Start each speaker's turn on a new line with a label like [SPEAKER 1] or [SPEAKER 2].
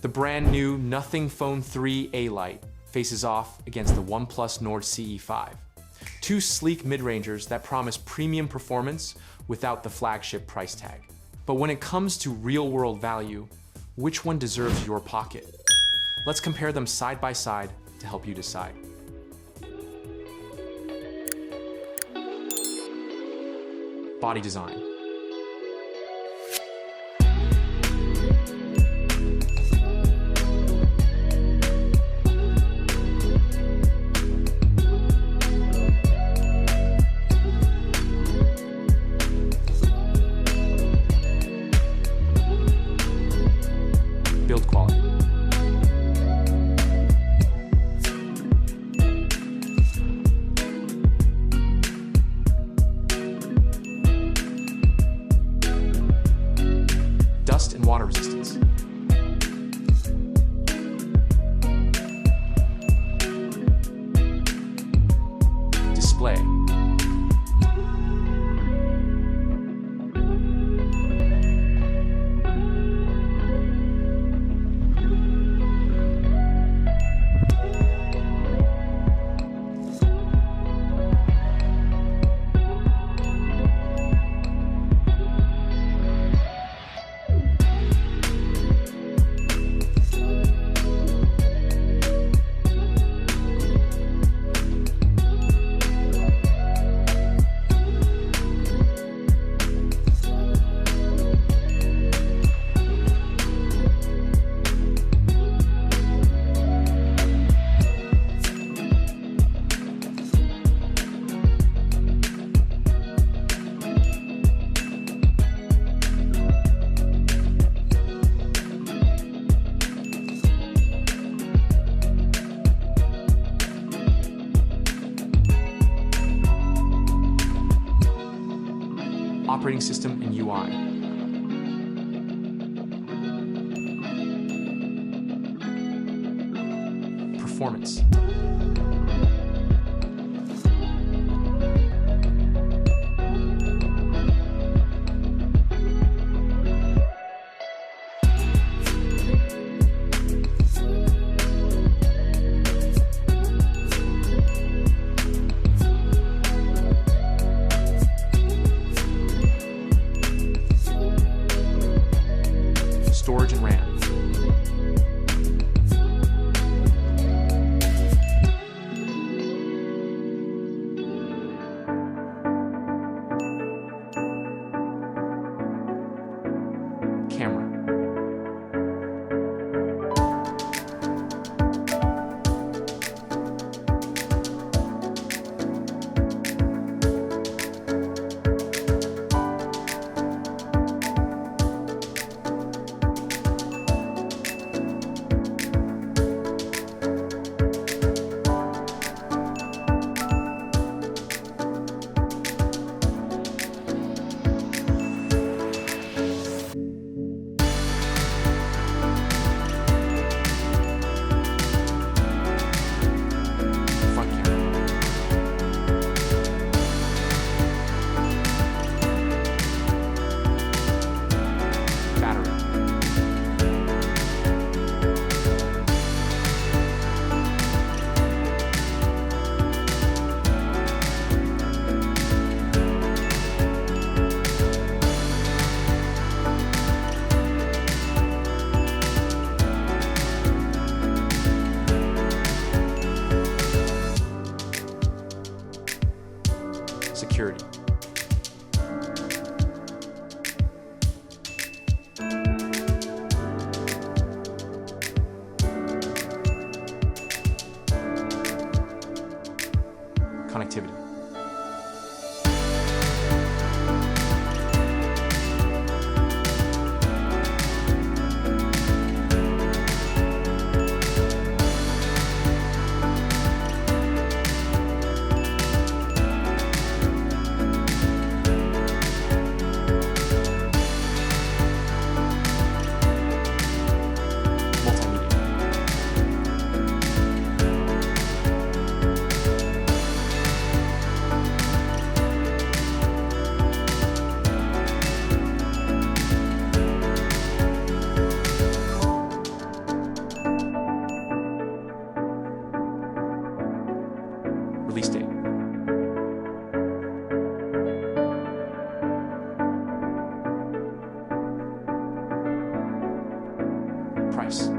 [SPEAKER 1] The brand new Nothing Phone 3 Lite faces off against the OnePlus Nord CE5. Two sleek mid-rangers that promise premium performance without the flagship price tag. But when it comes to real-world value, which one deserves your pocket? Let's compare them side by side to help you decide. Body design. Build quality. Dust and water resistance. Display. Operating system and UI. Performance. Storage and RAM. Camera. Front camera. Battery. Security. Connectivity. Multimedia. Release date. Price.